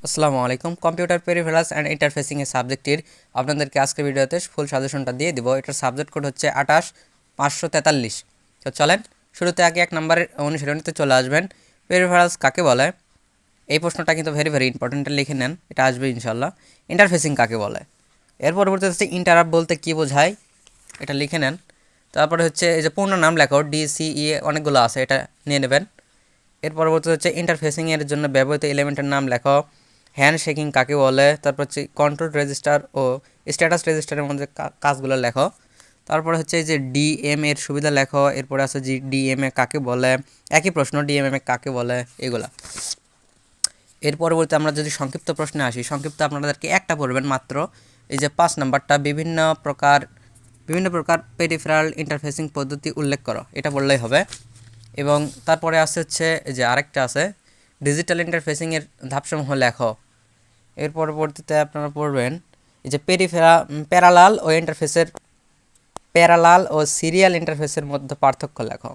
আসসালামু আলাইকুম। Computer peripherals and interfacing এর সাবজেক্টের আপনাদেরকে আজকের ভিডিওতে ফুল সাজেশনটা দিয়ে দিব। এটার সাবজেক্ট কোড হচ্ছে 28543। তো চলেন শুরুতে আগে 1 নম্বরের অনুশীলনীতে চলে আসবেন। পেরিফেরালস কাকে বলে? এই প্রশ্নটা কিন্তু ভেরি ভেরি ইম্পর্টেন্ট, লিখে নেন, এটা আসবে ইনশাল্লাহ। ইন্টারফেসিং কাকে বলে? এর পরবর্তীতে হচ্ছে ইন্টারাপ্ট বলতে কী বোঝায়, এটা লিখে নেন। তারপরে হচ্ছে এই যে পূর্ণ নাম লেখো, DCE অনেকগুলো আছে, এটা নিয়ে নেবেন। এর পরবর্তী হচ্ছে ইন্টারফেসিংয়ের জন্য ব্যবহৃত এলিমেন্টের নাম লেখো। হ্যান্ড শেকিং কাকে বলে? তারপর হচ্ছে কন্ট্রোল রেজিস্টার ও স্ট্যাটাস রেজিস্টারের মধ্যে কাজগুলো লেখো। তারপরে হচ্ছে এই যে ডিএম এর সুবিধা লেখো। এরপরে আছে যে ডিএমএ কাকে বলে, একই প্রশ্ন, ডিএমএ কাকে বলে, এগুলা। এর পরবর্তী আমরা যদি সংক্ষিপ্ত প্রশ্নে আসি, সংক্ষিপ্ত আপনাদেরকে একটা পড়বেন মাত্র। এই যে 5 নাম্বারটা, বিভিন্ন প্রকার পেরিফেরাল ইন্টারফেসিং পদ্ধতি উল্লেখ করো, এটা বললেই হবে। এবং তারপরে আছে হচ্ছে যে আরেকটা আছে ডিজিটাল ইন্টারফেসিংয়ের ধাপসমূহ লেখো। এর পরবর্তীতে আপনারা পড়বেন এই যে প্যারালাল ও সিরিয়াল ইন্টারফেসের মধ্যে পার্থক্য লেখো।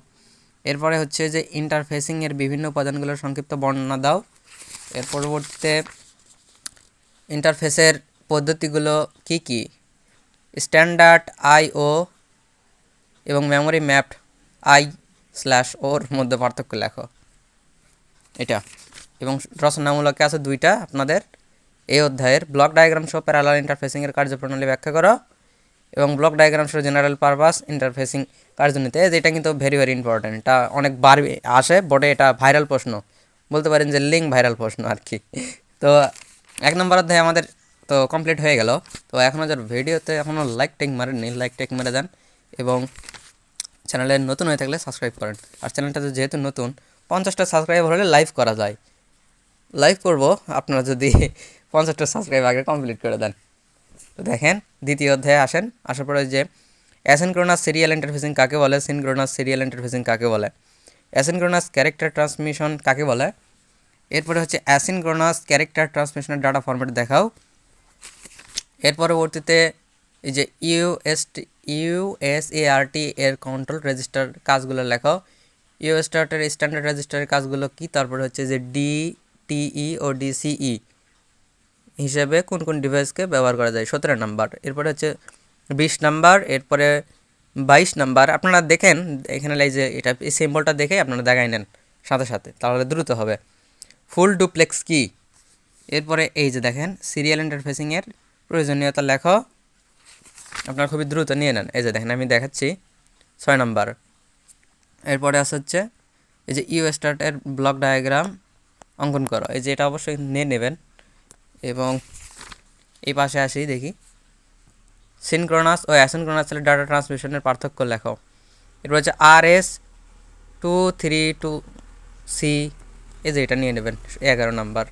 এরপরে হচ্ছে যে ইন্টারফেসিংয়ের বিভিন্ন উপাদানগুলোর সংক্ষিপ্ত বর্ণনা দাও। এর পরবর্তীতে ইন্টারফেসের পদ্ধতিগুলো কি কি, স্ট্যান্ডার্ড IO এবং মেমোরি ম্যাপড I/ওর মধ্যে পার্থক্য লেখো, এটা। এবং রচনামূলকে আছে 2টা আপনাদের এই অধ্যায়ের। ব্লক ডায়াগ্রাম সহ প্যারালাল ইন্টারফেসিংয়ের কার্যপ্রণালী ব্যাখ্যা করো এবং ব্লক ডায়াগ্রাম সহ জেনারেল পারপাস ইন্টারফেসিং কার্যনীতি। যেটা কিন্তু ভেরি ভেরি ইম্পর্ট্যান্ট, এটা অনেকবার আসে বোর্ডে, এটা ভাইরাল প্রশ্ন, বলতে পারেন যে লিঙ্ক ভাইরাল প্রশ্ন আর কি। তো 1 নম্বর অধ্যায় আমাদের তো কমপ্লিট হয়ে গেল। তো এখনও যার ভিডিওতে এখনও লাইক টেক মারেননি, লাইক টেক মেরে দেন এবং চ্যানেলে নতুন হয়ে থাকলে সাবস্ক্রাইব করেন। আর চ্যানেলটাতে যেহেতু নতুন, 50টা সাবস্ক্রাইবার হলে লাইভ করা যায়, লাইভ করব আপনারা যদি 50টা সাবস্ক্রাইব আগে কমপ্লিট করে দেন। তো দেখেন দ্বিতীয় অধ্যায়ে আসেন। আসার পরে যে অ্যাসিনক্রোনাস সিরিয়াল ইন্টারফেসিং কাকে বলে, সিনক্রোনাস সিরিয়াল ইন্টারফেসিং কাকে বলে, অ্যাসিনক্রোনাস ক্যারেক্টার ট্রান্সমিশন কাকে বলে। এরপরে হচ্ছে অ্যাসিনক্রোনাস ক্যারেক্টার ট্রান্সমিশনের ডাটা ফরম্যাট দেখাও। এর পরবর্তীতে এই যে USART এর কন্ট্রোল রেজিস্টার কাজগুলো লেখো। USART এর স্ট্যান্ডার্ড রেজিস্টারের কাজগুলো কি, তারপরে হচ্ছে যে DTE ও DCE হিসেবে কোন কোন ডিভাইসকে ব্যবহার করা যায়, 17 নাম্বার। এরপরে হচ্ছে 20 নাম্বার। এরপরে 22 নাম্বার। আপনারা দেখেন এখানে এই যে এটা এই সিম্বলটা দেখে আপনারা দেখাই নেন সাথে সাথে, তাহলে দ্রুত হবে। ফুল ডুপ্লেক্স কি। এরপরে এই যে দেখেন সিরিয়াল ইন্টারফেসিংয়ের প্রয়োজনীয়তা লেখো, আপনারা খুবই দ্রুত নিয়ে নেন। এই যে দেখেন আমি দেখাচ্ছি 6 নাম্বার। এরপরে আছে হচ্ছে এই যে USART এর ব্লক ডায়াগ্রাম অঙ্কন করো, এই যে এটা অবশ্যই নিয়ে নেবেন। এবং এই পাশে আসি, দেখি সিনক্রোনাস ও অ্যাসিনক্রোনাসের ডাটা ট্রান্সমিশনের পার্থক্য লেখো। এরপর হচ্ছে RS232C, এই যে এটা নিয়ে নেবেন 11 নাম্বার।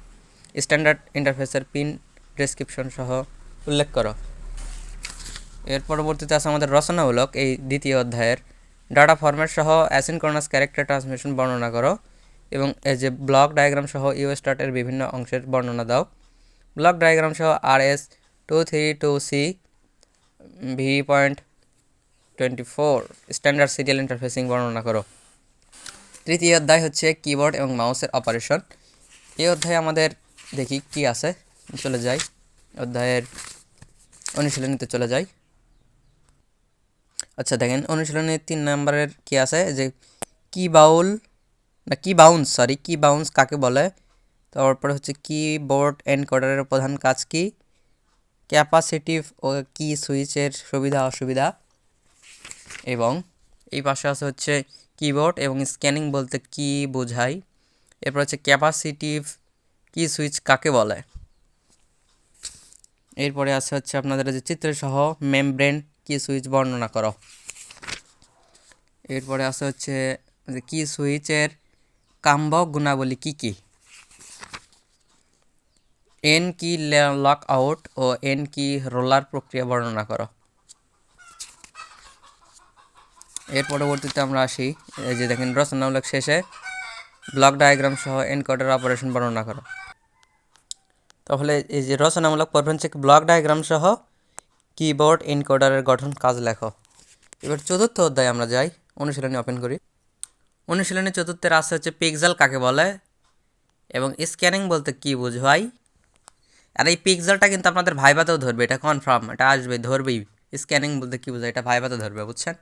স্ট্যান্ডার্ড ইন্টারফেসের পিন ডেসক্রিপশন সহ উল্লেখ করো। এর পরবর্তীতে আছে আমাদের রচনামূলক এই দ্বিতীয় অধ্যায়ের ডাটা ফরম্যাট সহ অ্যাসিনক্রোনাস ক্যারেক্টার ট্রান্সমিশন বর্ণনা করো এবং এই যে ব্লক ডায়াগ্রাম সহ USART এর বিভিন্ন অংশের বর্ণনা দাও। ব্লক ডায়াগ্রাম সহ RS232C V.24 standard serial interfacing বর্ণনা করো। তৃতীয় অধ্যায় হচ্ছে কিবোর্ড এবং মাউসের অপারেশন। এই অধ্যায়ে আমাদের দেখি কি আছে, চলে যাই অধ্যায়ের অনুশীলনীতে চলে যাই। আচ্ছা দেখেন অনুশীলনী 3 নম্বরের কি আছে, যে কি বাউন্স কাকে বলে। তারপরে হচ্ছে কিবোর্ড এনকোডারের প্রধান কাজ কি, ক্যাপাসিটিভ ও কি সুইচের সুবিধা অসুবিধা। এবং এই পাশে আছে হচ্ছে কিবোর্ড এবং স্ক্যানিং বলতে কি বোঝায়। এরপর হচ্ছে ক্যাপাসিটিভ কি সুইচ কাকে বলে। এরপরে আছে হচ্ছে আপনাদের যে চিত্রসহ মেমব্রেন কি সুইচ বর্ণনা করো। এরপরে আছে হচ্ছে যে কি সুইচের কাম্যক গুণাবলী কি কি, এন কি লক আউট ও এন কি রোলার প্রক্রিয়া বর্ণনা করো। এর পরবর্তীতে আমরা আসি, এই যে দেখেন রচনামূলক শেষে ব্লক ডায়াগ্রাম সহ এনকোডার অপারেশন বর্ণনা করো। তাহলে এই যে রচনামূলক পড়বেন হচ্ছে ব্লক ডায়াগ্রাম সহ কিবোর্ড এনকোডারের গঠন কাজ লেখো। এবার চতুর্থ অধ্যায় আমরা যাই, অনুশীলনী ওপেন করি। অনুশীলনী চতুর্থের আছে হচ্ছে পিক্সেল কাকে বলে এবং স্ক্যানিং বলতে কি বোঝায়। আর এই পিক্সেলটা কিন্তু আপনাদের ভাইভাতেও ধরবে, এটা কনফার্ম, এটা আসবে, ধরবেই। স্ক্যানিং বলতে কী বোঝায়, এটা ভাইভাতে ধরবে, বুঝছেন।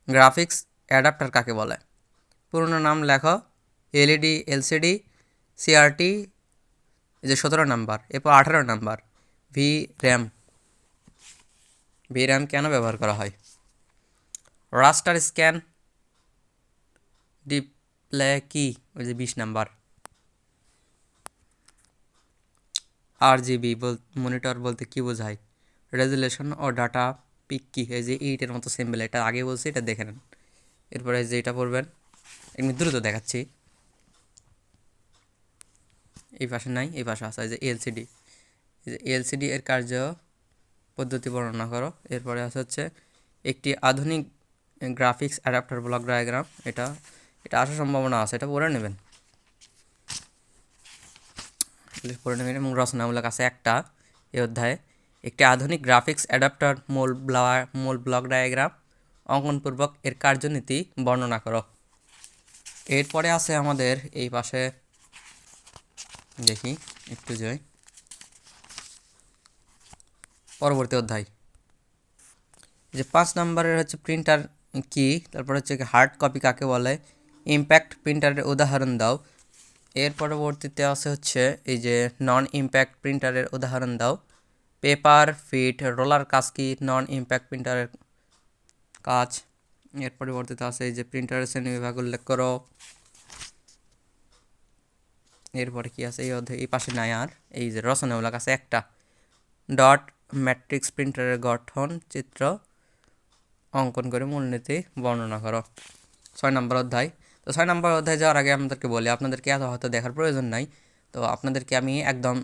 গ্রাফিক্স অ্যাডাপ্টার কাকে বলে? পুরনো নাম লেখো। এলইডি, এলসিডি, সিআরটি, এই যে 17 নাম্বার, এরপর 18 number V RAM. V RAM কেন ব্যবহার করা হয়? রাস্টার স্ক্যান ডিসপ্লে কি, ওই যে 20 নাম্বার। RGB মনিটর বলতে কি বোঝায়? রেজুলেশন ও ডাটা পিক কি, এই যে এইটের মতো সিম্বল, এটা আগে বলছি, এটা দেখে নেন। এরপরে যে এটা পড়বেন, এমনি দ্রুত দেখাচ্ছি। এই পাশে নাই, এই পাশে আছে যে এলসিডি। এলসিডি এর কার্য পদ্ধতি বর্ণনা করো। এরপরে আছে হচ্ছে একটি আধুনিক গ্রাফিক্স অ্যাডাপ্টার ব্লক ডায়াগ্রাম, এটা এটা আসার সম্ভাবনা আছে, এটা পড়ে নেবেন, পড়ে নেবেন। এবং রচনামূলক আছে একটা এই অধ্যায়ে, একটি আধুনিক গ্রাফিক্স অ্যাডাপ্টার মূল ব্লক ডায়াগ্রাম অঙ্কনপূর্বক এর কার্যনীতি বর্ণনা করো। এরপরে আছে আমাদের এই পাশে, দেখি একটু যাই, পরবর্তী অধ্যায় যে 5 নম্বরের হচ্ছে প্রিন্টার কি, তারপর হচ্ছে হার্ড কপি কাকে বলে, ইম্প্যাক্ট প্রিন্টারের উদাহরণ দাও। এর পরবর্তীতে আছে হচ্ছে এই যে নন ইম্প্যাক্ট প্রিন্টারের উদাহরণ দাও। পেপার ফিট রোলার কাজ কি, নন ইম্প্যাক্ট প্রিন্টারের কাজ। এর পরবর্তীতে আছে এই যে প্রিন্টারের শ্রেণীবিভাগ উল্লেখ করো। এরপরে কি আছে এই অধ্যায়, এই পাশে নাই আর, এই যে রচনামূলক আছে একটা, ডট ম্যাট্রিক্স প্রিন্টারের গঠন চিত্র অঙ্কন করে মূলনীতি বর্ণনা করো। 6 নম্বর অধ্যায়। তো 6 নম্বর অধ্যায় যাওয়ার আগে আপনাদেরকে বলি, আপনাদেরকে এত হয়তো দেখার প্রয়োজন নাই, তো আপনাদেরকে আমি একদম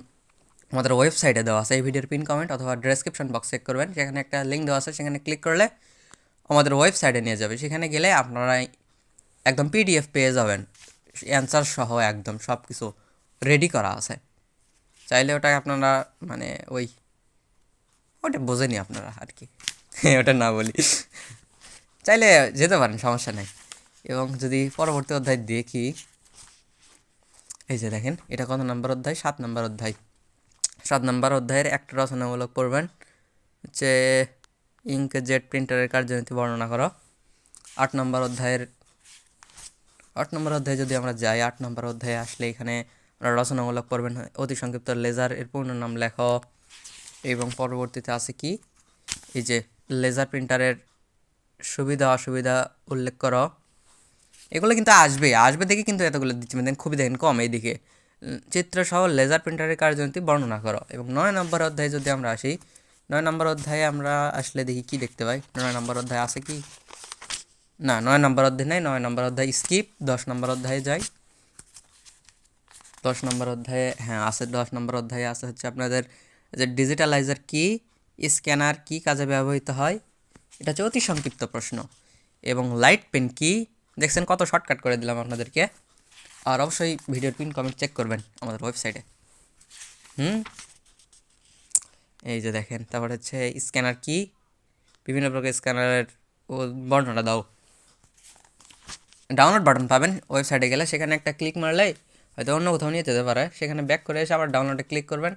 আমাদের ওয়েবসাইটে দেওয়া আছে, এই ভিডিওর পিন কমেন্ট অথবা ডেসক্রিপশন বক্স চেক করবেন, সেখানে একটা লিঙ্ক দেওয়া আছে, সেখানে ক্লিক করলে আমাদের ওয়েবসাইটে নিয়ে যাবে। সেখানে গেলে আপনারা একদম পিডিএফ পেয়ে যাবেন, অ্যান্সার সহ একদম সব কিছু রেডি করা আছে। চাইলে ওটা আপনারা মানে ওটা বোঝেনি আপনারা আর কি ওটা না বলি, চাইলে যেতে পারেন, সমস্যা নেই। এবং যদি পরবর্তী অধ্যায় দেখি, এই যে দেখেন এটা কত নম্বর অধ্যায়, 7 নম্বর অধ্যায়। 7 নম্বর অধ্যায়ের একটা রচনামূলক পড়বেন হচ্ছে ইঙ্কজেট প্রিন্টারের কার্যনীতি বর্ণনা করো। 8 নম্বর অধ্যায়ে যদি আমরা যাই, 8 নম্বর অধ্যায়ে আসলে এখানে আমরা রচনামূলক পড়বেন অতি সংক্ষিপ্ত লেজার এর পূর্ণ নাম লেখো। এবং পরবর্তীতে আছে কি, এই যে লেজার প্রিন্টারের সুবিধা অসুবিধা উল্লেখ করো। এগুলো কিন্তু আসবে দেখে কিন্তু এতগুলো দিচ্ছি, মানে খুবই দেখেন কম এইদিকে। চিত্রসহ লেজার প্রিন্টারের কার্যনীতি বর্ণনা করো। এবং 9 নম্বর অধ্যায়ে যদি আমরা আসি, 9 নম্বর অধ্যায়ে আমরা আসলে দেখি কি দেখতে পাই। 9 নম্বর অধ্যায় আছে কি না, 9 নম্বর অধ্যায় নেই, 9 নম্বর অধ্যায় স্কিপ। 10 নম্বর অধ্যায়ে যাই, 10 নম্বর অধ্যায়ে হ্যাঁ আছে, 10 নম্বর অধ্যায়ে আছে হচ্ছে আপনাদের যে ডিজিটালাইজার কি, স্ক্যানার কি কাজে ব্যবহৃত হয়, এটা হচ্ছে অতি সংক্ষিপ্ত প্রশ্ন। এবং লাইট পেন কি, দেখছেন কত শর্টকাট করে দিলাম আপনাদেরকে। আর অবশ্যই ভিডিওর পিন কমেন্ট চেক করবেন আমাদের ওয়েবসাইটে। এই যে দেখেন, তারপর হচ্ছে স্ক্যানার কি, বিভিন্ন প্রকার স্ক্যানারের বর্ণনা দাও। ডাউনলোড বাটন পাবেন ওয়েবসাইটে গেলে, সেখানে একটা ক্লিক মারলেই হয়তো অন্য কোথাও নিয়ে যেতে পারে, সেখানে ব্যাক করে এসে আবার ডাউনলোডে ক্লিক করবেন,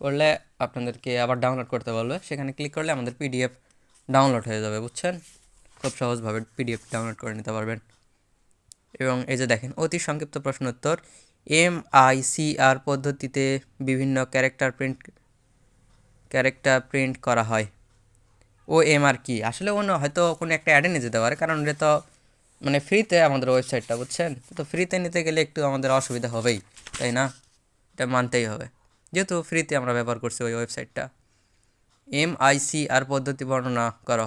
করলে আপনাদেরকে আবার ডাউনলোড করতে বলবে, সেখানে ক্লিক করলে আমাদের পিডিএফ ডাউনলোড হয়ে যাবে, বুঝছেন। খুব সহজভাবে পিডিএফ ডাউনলোড করে নিতে পারবেন। এবং এই যে দেখেন অতি সংক্ষিপ্ত প্রশ্ন উত্তর, MICR পদ্ধতিতে বিভিন্ন ক্যারেক্টার প্রিন্ট করা হয়। OMR কি, আসলে অন্য হয়তো কোনো একটা অ্যাডে নিয়ে যেতে পারে, কারণ এটা তো মানে ফ্রিতে আমাদের ওয়েবসাইটটা, বুঝছেন, তো ফ্রিতে নিতে গেলে একটু আমাদের অসুবিধা হবেই, তাই না, এটা মানতেই হবে, যেহেতু ফ্রিতে আমরা ব্যবহার করছি ওই ওয়েবসাইটটা। MICR পদ্ধতি বর্ণনা করো।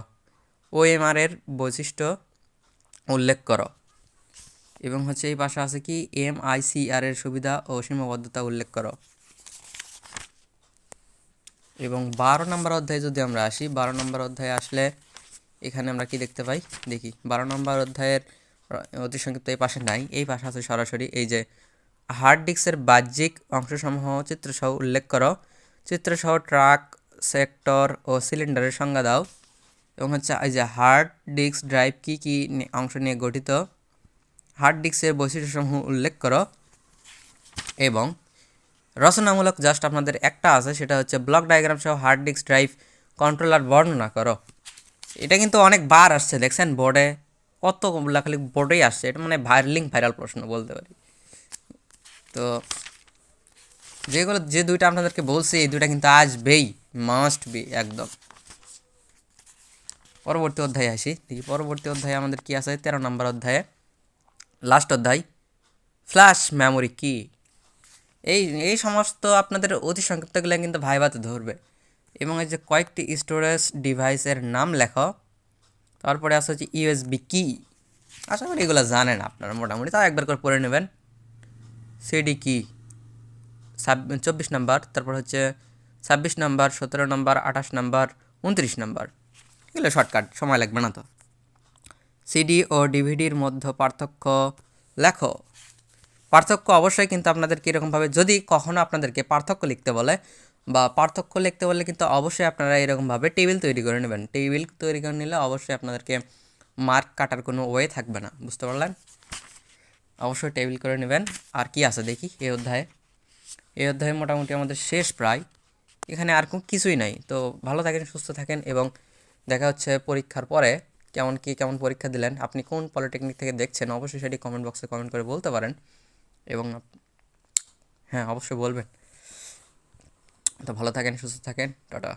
OMR এর বৈশিষ্ট্য উল্লেখ করো। এবং হচ্ছে এই পাশে আছে কি, MICR এর সুবিধা ও সীমাবদ্ধতা উল্লেখ করো। এবং 12 নম্বর অধ্যায়ে যদি আমরা আসি, 12 নম্বর অধ্যায়ে আসলে এখানে আমরা কি দেখতে পাই দেখি। 12 নম্বর অধ্যায়ের অতি সংক্ষিপ্ত এই পাশে নাই, এই পাশে আছে সরাসরি, এই যে হার্ড ডিস্কের বাহ্যিক অংশসমূহ চিত্রসহ উল্লেখ করো। চিত্রসহ ট্রাক, সেক্টর ও সিলিন্ডারের সংজ্ঞা দাও। এবং হচ্ছে এই যে হার্ড ডিস্ক ড্রাইভ কী কী অংশ নিয়ে গঠিত, হার্ড ডিস্কের বৈশিষ্ট্যসমূহ উল্লেখ করো। এবং রচনামূলক জাস্ট আপনাদের একটা আছে, সেটা হচ্ছে ব্লক ডায়াগ্রাম সহ হার্ড ডিস্ক ড্রাইভ কন্ট্রোলার বর্ণনা করো। এটা কিন্তু অনেক বার আসছে দেখছেন বোর্ডে, কতগুলা খালি বোর্ডেই আসছে, এটা মানে ভাইরাল প্রশ্ন বলতে পারি। তো যে দুইটা আপনাদেরকে বলছি এই দুইটা কিন্তু আসবেই, মাস্ট বি একদম। পরবর্তী অধ্যায়ে আসি, দেখি পরবর্তী অধ্যায়ে আমাদের কি আছে। 13 নম্বর অধ্যায়ে লাস্ট অধ্যায়, ফ্ল্যাশ মেমোরি কি। এই এই সমস্ত আপনাদের অতি সংক্ষিপ্তগুলো কিন্তু ভাইভাতে ধরবে, এবং এই যে কয়েকটি স্টোরেজ ডিভাইসের নাম লেখো। তারপরে আছে হচ্ছে ইউএসবি কি, আশা করি এগুলো জানেন আপনারা মোটামুটি, তাও একবার করে পড়ে নেবেন। সিডি কি 24 নাম্বার, তারপর হচ্ছে 26 নাম্বার, 17 নাম্বার, 28 নাম্বার, 29 নাম্বার, এগুলো শর্টকাট, সময় লাগবে না তো। সিডি ও ডিভিডির মধ্যে পার্থক্য লেখো। পার্থক্য অবশ্যই কিন্তু আপনাদের কীরকমভাবে, যদি কখনও আপনাদেরকে পার্থক্য লিখতে বলে বা পার্থক্য লিখতে বললে কিন্তু অবশ্যই আপনারা এরকমভাবে টেবিল তৈরি করে নেবেন। টেবিল তৈরি করে নিলে অবশ্যই আপনাদেরকে মার্ক কাটার কোনো ওয়ে থাকবে না, বুঝতে পারলেন? অবশ্যই টেবিল করে নেবেন। আর কি আছে দেখি এই অধ্যায়ে মোটামুটি আমাদের শেষ প্রায়, এখানে আর কোনো কিছুই নাই। তো ভালো থাকেন, সুস্থ থাকেন, এবং দেখা হচ্ছে পরীক্ষার পরে। কেমন পরীক্ষা দিলেন, আপনি কোন পলিটেকনিক থেকে দেখছেন, অবশ্যই সেটি কমেন্ট বক্সে কমেন্ট করে বলতে পারেন, এবং হ্যাঁ অবশ্যই বলবেন। তো ভালো থাকেন, সুস্থ থাকেন, টাটা।